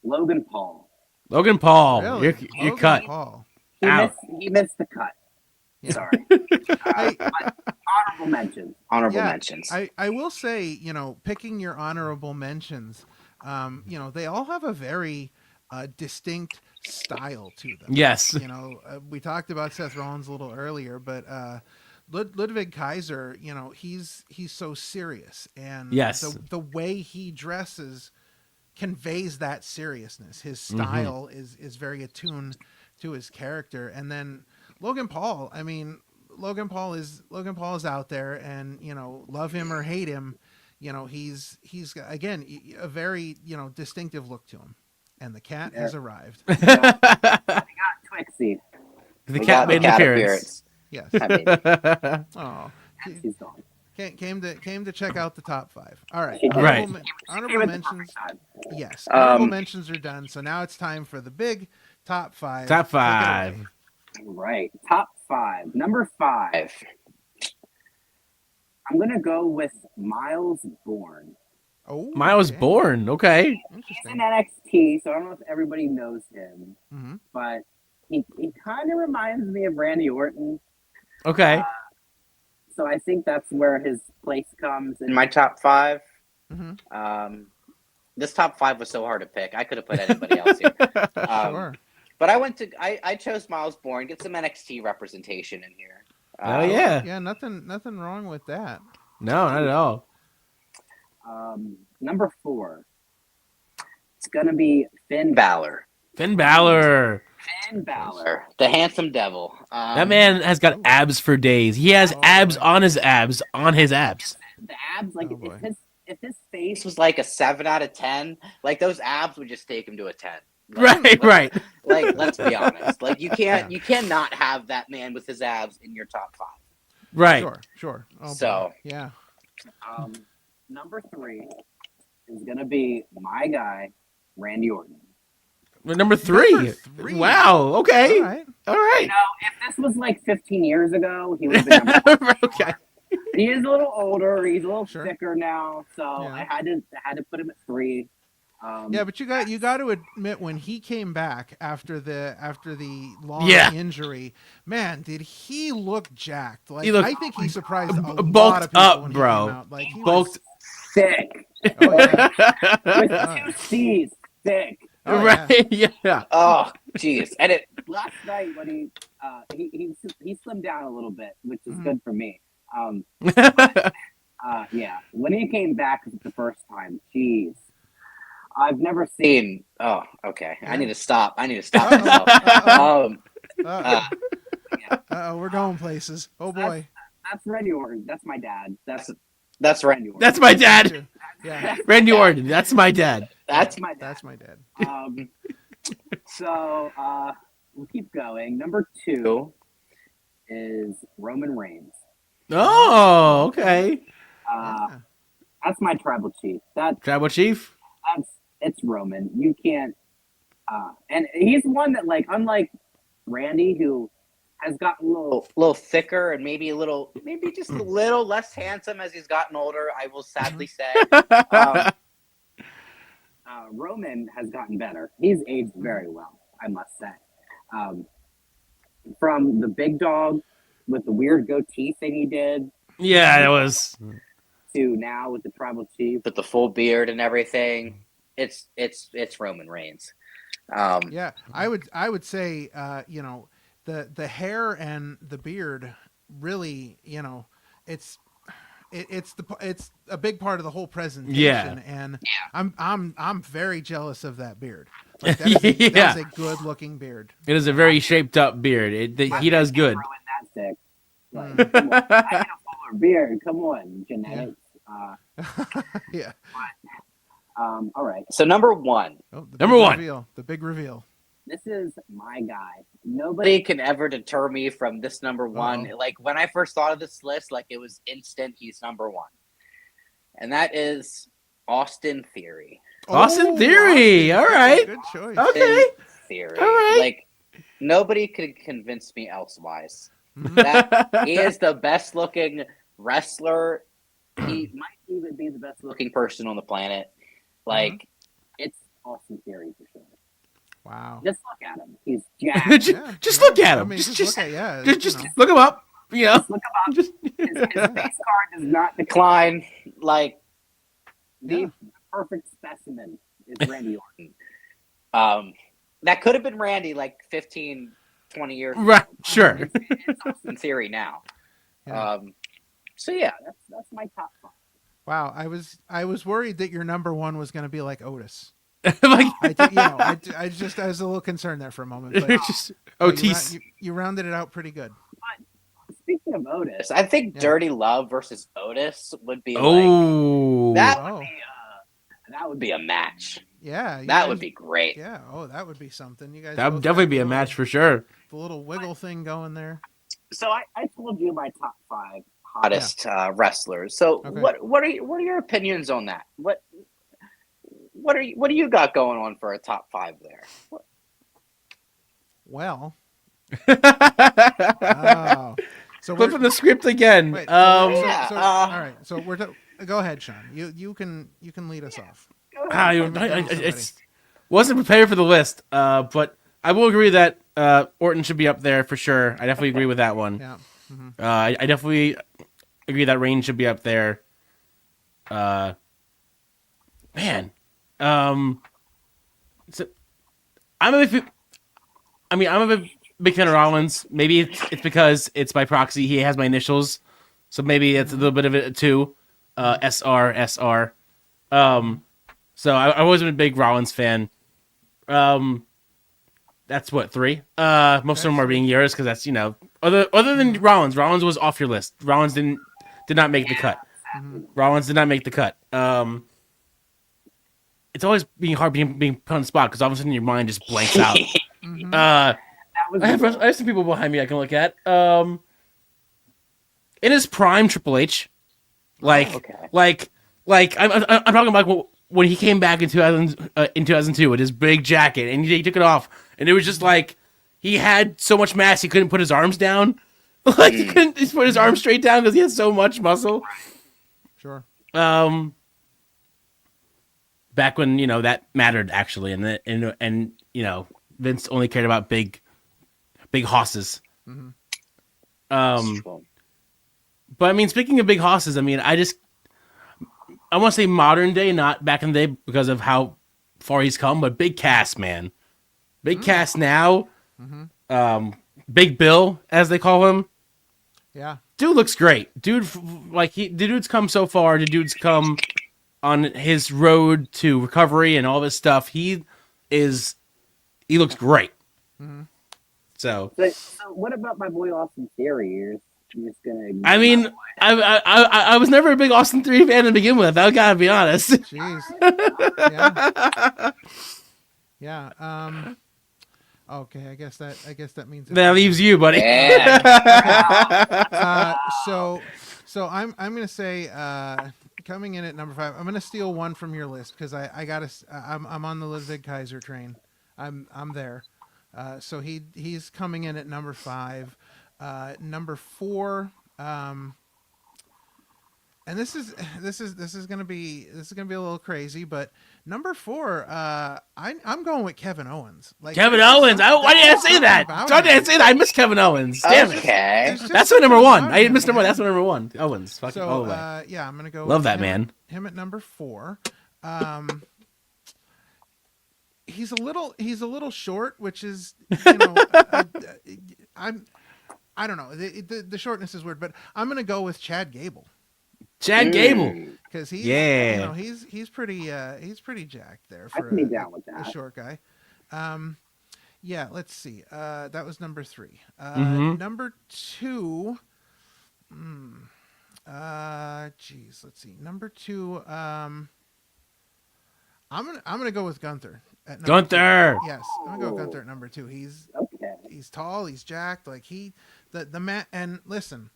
Logan Paul. Logan Paul. Really? You're cut. Paul. He missed the cut. Yeah. Sorry. Honorable mentions. Mentions. I will say, you know, picking your honorable mentions, you know, they all have a very distinct style to them. Yes. You know, we talked about Seth Rollins a little earlier, but Ludwig Kaiser, you know, he's so serious, and the way he dresses conveys that seriousness. His style is very attuned to his character. And then Logan Paul, I mean, Logan Paul is out there, and you know, love him or hate him, you know, he's again a very, you know, distinctive look to him. And the cat has arrived. We got Twixie. The cat made an appearance. Yes. I mean, Oh, he's gone. came to check out the top 5. All right. He did. Right. Honorable Came at the mentions. perfect time. Yes. Honorable Um, mentions are done. So now it's time for the big top 5. Top Take it away. 5. Right. Top 5. Number 5. I'm gonna go with Miles Bourne. Oh, Miles okay. Bourne. Okay. He's in Interesting. NXT, so I don't know if everybody knows him, Mm-hmm. but he kind of reminds me of Randy Orton. Okay. So I think that's where his place comes in my top 5. Mm-hmm. This top 5 was so hard to pick. I could have put anybody else here. Sure. But I chose Miles Bourne. Get some NXT representation in here. Oh yeah. Yeah. Nothing wrong with that. No, not at all. Number 4. It's gonna be Finn Balor. Finn Balor. Finn Balor, the handsome devil. That man has got abs for days. He has Oh, abs boy. on his abs on his abs. The abs, like Oh, boy. if his face was like a 7 out of 10, like those abs would just take him to a 10. Right. Like, let's be honest. Like, you cannot have that man with his abs in your top 5. Right. Sure. Oh, So- boy. Yeah. Number 3 is gonna be my guy, Randy Orton. Number 3. Number 3. Wow. Okay. All right. All right. You know, if this was like 15 years ago, he would have been number 1. Okay. He is a little older. He's a little Sure. thicker now, so Yeah. I had to put him at 3. Yeah, but you got to admit when he came back after the long Yeah. injury, man, did he look jacked? Like He looked I think he surprised a bulked lot of people up, when bro. He came out. Like he Bulked. thick Was, oh, yeah. with 2 C's, thick. Oh, yeah. Right. Yeah. Oh, jeez. And last night when he slimmed down a little bit, which is Mhm. good for me. Yeah, when he came back the first time, jeez, I've never seen. Oh, okay. I need to stop. Uh-oh. myself. Uh-oh. Uh, Uh-oh, we're going places. Oh boy. that's Randy Orton. That's my dad. That's Randy Orton. That's my dad. Yeah, Randy Orton. That's my dad. That's my dad. that's my dad. So we'll keep going. Number 2 is Roman Reigns. Oh, okay. Yeah. That's my tribal chief. Tribal chief. It's Roman. You can't. And he's one that, like, unlike Randy, who has gotten a little thicker and maybe just a little less handsome as he's gotten older, I will sadly say. Roman has gotten better. He's aged very well, I must say. From the big dog with the weird goatee thing he did Yeah, it was. to now with the tribal chief with the full beard and everything, it's Roman Reigns. Yeah, I would say, the hair and the beard really, it's a big part of the whole presentation. Yeah. And I'm very jealous of that beard. Like, that is a good looking beard. It is a very shaped up beard. He does good. Ruin that thick. Like, come on. I need a fuller beard. Come on, genetics. Yeah. All right. So number 1. Oh, the Number big 1. reveal, the big reveal. This is my guy. Nobody can ever deter me from this number 1. Uh-oh. Like, when I first thought of this list, like, it was instant. He's number 1, and that is Austin Theory. Austin Theory. All right. Good choice. Okay. Theory. All right. Like, nobody could convince me elsewise. Mhm. That he is the best looking wrestler. He might even be the best looking person on the planet. Like, it's Austin Theory for sure. Wow. Just look at him. He's jacked. Yeah, Just yeah. look at I him. mean, Just look at, yeah. just look him up. You know. Just look him up. Just His face card does not decline. Like, the Yeah. perfect specimen is Randy Orton. That could have been Randy like 15, 20 years ago. right. Sure. It's Austin Theory now. Yeah. So yeah, that's my top 5. Wow. I was worried that your number 1 was going to be like Otis. Like I was a little concerned there for a moment. But, just but Otis. you rounded it out pretty good. Speaking of Otis, I think Yeah. Dirty Love versus Otis would be like Oh. Oh. that would be a match. Yeah. you That guys- would be great. Yeah. Oh, that would be something. You guys. That would both definitely got be a the match for sure. The little wiggle thing going there. So I told you my top 5 hottest wrestlers. So Okay. what are your opinions on that? What do you got going on for a top 5 there? Well, oh, so we're Flipping the script again. wait. Yeah, All right. So go ahead, Sean. You can lead us off. It's wasn't prepared for the list, but I will agree that Orton should be up there for sure. I definitely agree with that one. Yeah. Hmm. I definitely agree that Reigns should be up there. Man, so I'm a big fan of Rollins. Maybe it's because it's by proxy. He has my initials, so maybe it's a little bit of it too. SR. So I've always been a big Rollins fan. That's what 3. Most of them are being yours because that's other than Rollins. Rollins was off your list. Rollins did not make the cut. Rollins did not make the cut. It's always being hard being put on the spot because all of a sudden your mind just blanks out. I have some people behind me I can look at. In his prime, Triple H, I'm talking about when he came back in 2002 with his big jacket and he took it off and it was just like he had so much mass he couldn't put his arms down. Like he couldn't just put his arms straight down because he had so much muscle. Sure. Back when that mattered actually, and Vince only cared about big hosses. Mm-hmm. But I mean, speaking of big hosses, I mean, I want to say modern day, not back in the day because of how far he's come, but Big Cass, man, Big Cass now, Big Bill as they call him. Yeah. Dude looks great. The dude's come so far. The dude's come on his road to recovery and all this stuff. He looks great. Mm-hmm. So what about my boy Austin Theory? You're just gonna. I mean, I was never a big Austin Theory fan to begin with. I gotta be honest. Jeez. Yeah. Yeah. Okay. I guess that means That leaves you, buddy. Yeah. So I'm gonna say coming in at number 5. I'm gonna steal one from your list because I'm on the Ludwig Kaiser train. I'm there. So he's coming in at number 5. Number 4. And this is gonna be a little crazy, but number 4, I'm going with Kevin Owens. Like Kevin Owens. Why did I say that? Why did I say that? I miss Kevin Owens. Damn it. Okay. That's my number 1. I didn't miss number 1. That's my number 1. Owens. Fucking all the way. Yeah, I'm gonna go. Love with that him, man. Him at number 4. He's a little short, which is I don't know. The shortness is weird, but I'm gonna go with Chad Gable. Chad Gable. Because he's pretty jacked there for I can be down with that. a short guy. Yeah, let's see. That was number 3. Number 2. Let's see. Number 2. I'm gonna go with Gunther. Gunther. 2. Yes, I'm gonna go with Gunther at number 2. He's tall. He's jacked. Like the man. And listen,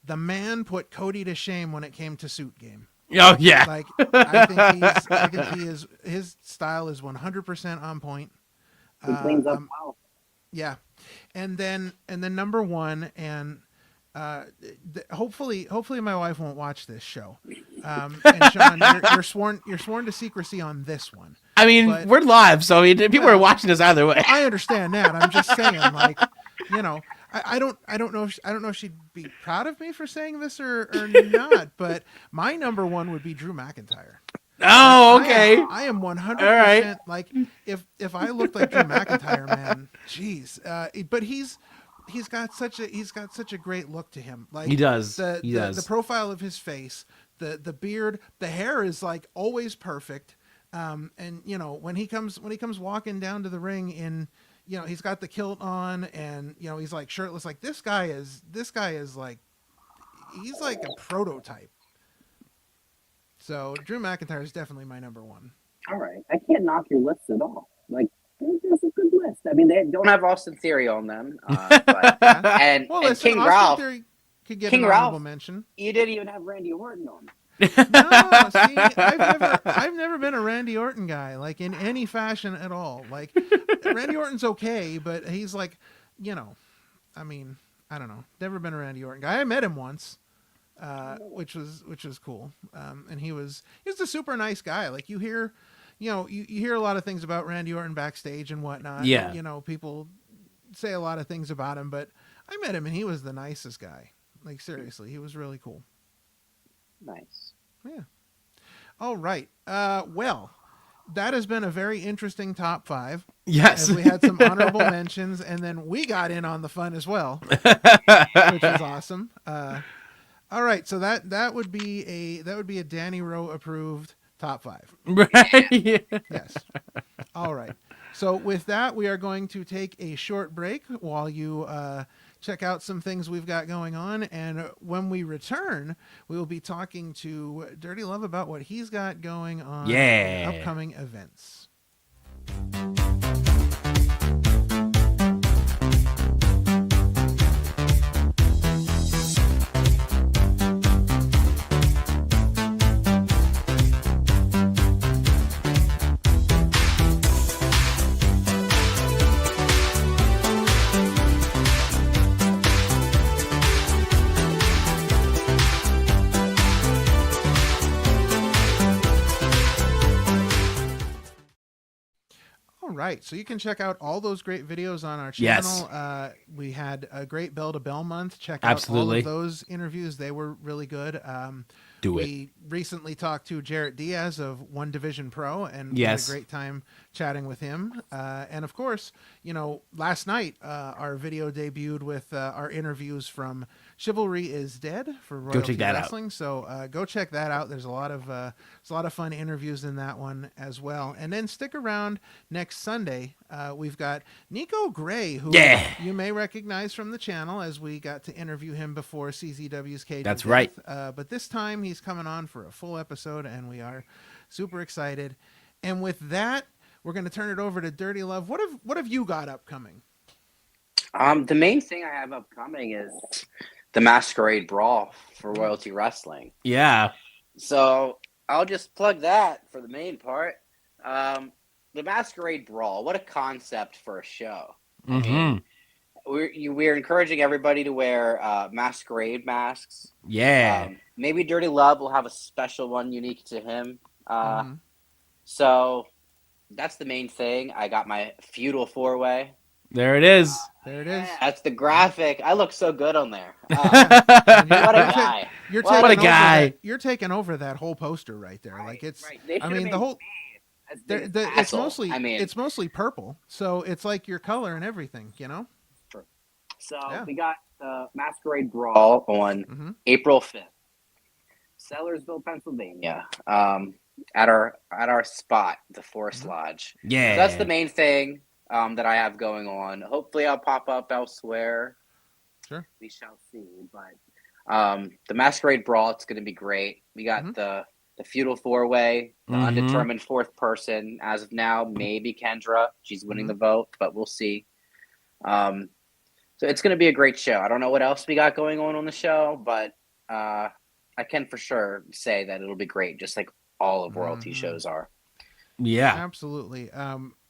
the man put Cody to shame when it came to suit game. Oh yeah. Like I think he is. His style is 100% on point. He cleans up well. Yeah, and then number 1, and hopefully my wife won't watch this show. And Sean, you're sworn to secrecy on this one. I mean, we're live, so people are watching us either way. I understand that. I'm just saying, like, I don't know if she'd be proud of me for saying this or not, but my number 1 would be Drew McIntyre. Oh, okay. I am 100%. All right. Like if I looked like Drew McIntyre, man, jeez. But he's got such a great look to him. Like he does. The profile of his face, the beard, the hair is like always perfect. And when he comes walking down to the ring in, he's got the kilt on and he's like shirtless. Like this guy is like, he's like a prototype. So Drew McIntyre is definitely my number 1. All right, I can't knock your list at all. Like, it's a good list. I mean, they don't have Austin Theory on them, and King Ralph. could get King an honorable Ralph. mention. You didn't even have Randy Orton on. No, see, I've never been a Randy Orton guy, like in any fashion at all. Like Randy Orton's okay, but he's like, you know, I mean, I don't know. Never been a Randy Orton guy. I met him once, which was cool. And he was a super nice guy. Like you hear, you hear a lot of things about Randy Orton backstage and whatnot. Yeah. And, people say a lot of things about him, but I met him and he was the nicest guy. Like seriously, he was really cool. Nice. Yeah. All right. Well, that has been a very interesting top 5. Yes. As we had some honorable mentions, and then we got in on the fun as well, which was awesome. All right, so that would be a Danny Rowe approved top 5. Right. Yeah. Yes. All right. So with that, we are going to take a short break while you check out some things we've got going on. And when we return, we will be talking to Dirty Love about what he's got going on in upcoming events. Right, so you can check out all those great videos on our channel. Yes. We had a great Bell to Bell month. Check out all of those interviews; they were really good. We recently talked to Jarrett Diaz of One Division Pro, and we had a great time chatting with him. And of course, last night our video debuted with our interviews from Chivalry is Dead for Royalty Wrestling. So go check that out. There's a lot of fun interviews in that one as well. And then stick around next Sunday. We've got Nico Gray, who you may recognize from the channel, as we got to interview him before CZW's Cage. That's right. But this time he's coming on for a full episode, and we are super excited. And with that, we're going to turn it over to Dirty Love. What have you got upcoming? The main thing I have upcoming is the Masquerade Brawl for Royalty Wrestling. Yeah. So I'll just plug that for the main part. The Masquerade Brawl, what a concept for a show. Mm-hmm. I mean, we're encouraging everybody to wear masquerade masks. Yeah. Maybe Dirty Love will have a special one unique to him. So that's the main thing. I got my feudal 4-way. There it is. There it is. That's the graphic. I look so good on there. What a guy. What a guy. You're taking over that whole poster right there. Right, like it's, right. I mean, the whole, it's mostly purple. So it's like your color and everything, So we got the Masquerade Brawl on April 5th. Sellersville, Pennsylvania. At our spot, the Forest Lodge. Yeah. So that's the main thing that I have going on. Hopefully I'll pop up elsewhere. Sure. We shall see. But the Masquerade Brawl, it's going to be great. We got the feudal 4-way, the undetermined fourth person. As of now, maybe Kendra. She's winning the vote, but we'll see. So it's going to be a great show. I don't know what else we got going on the show, but I can for sure say that it'll be great, just like all of Royalty shows are. Yeah, absolutely.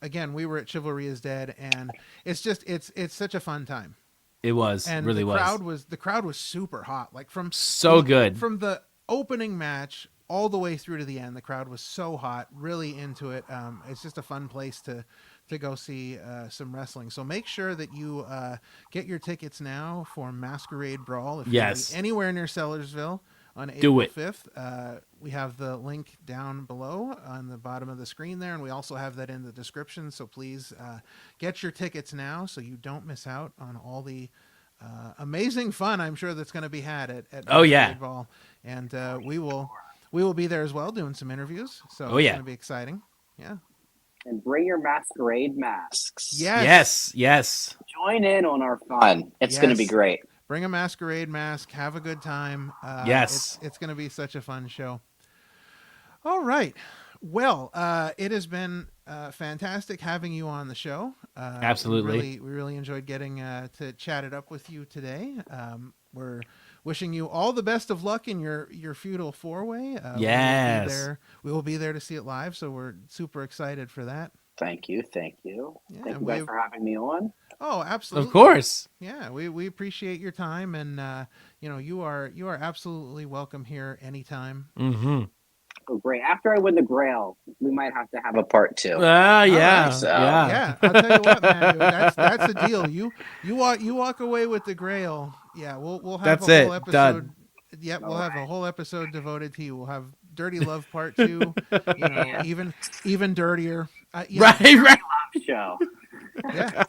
Again, we were at Chivalry is Dead, and it's such a fun time. It was, and really the crowd was super hot. Like from the opening match all the way through to the end, the crowd was so hot, really into it. It's just a fun place to go see some wrestling. So make sure that you get your tickets now for Masquerade Brawl. If you're anywhere near Sellersville on April 5th. We have the link down below on the bottom of the screen there, and we also have that in the description. So please get your tickets now so you don't miss out on all the amazing fun I'm sure that's going to be had at Masquerade Brawl. And we will be there as well doing some interviews. So it's going to be exciting. Yeah. And bring your masquerade masks. Yes. Join in on our fun. It's going to be great. Bring a masquerade mask. Have a good time. Yes. It's going to be such a fun show. All right. Well, it has been fantastic having you on the show. Absolutely. We really enjoyed getting to chat it up with you today. wishing you all the best of luck in your feudal 4-way. Yes. We will be there to see it live, so we're super excited for that. Thank you. Yeah, Thank you guys for having me on. Oh, absolutely. Of course. Yeah, we appreciate your time, and you are absolutely welcome here anytime. Mm-hmm. Oh, great. After I win the Grail, we might have to have a part 2. Yeah. So- Yeah, I'll tell you what, man, that's a deal. You walk away with the Grail. Yeah, we'll have That's a whole it. episode. Done. Yep, we'll All have a right. whole episode devoted to you. We'll have Dirty Love Part 2. Even dirtier. Yeah, Right. Show. Yeah,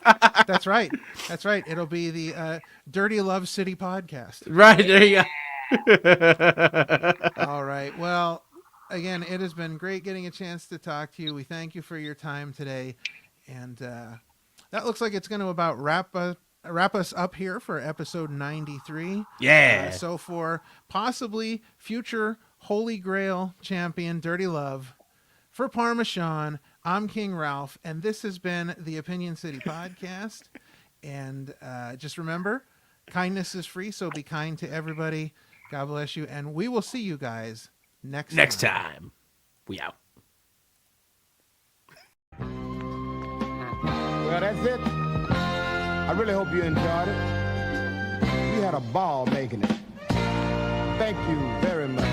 that's right. That's right. It'll be the Dirty Love City podcast. Right. There you go. All right. Well, again, it has been great getting a chance to talk to you. We thank you for your time today, and that looks like it's going to about wrap us up here for episode 93. Yeah. So for possibly future Holy Grail champion Dirty Love, for Parmesan, I'm King Ralph, and this has been the Opinion City podcast. And just remember, kindness is free, so be kind to everybody. God bless you, and we will see you guys next time. We out. Well, that's it. I really hope you enjoyed it. We had a ball making it. Thank you very much.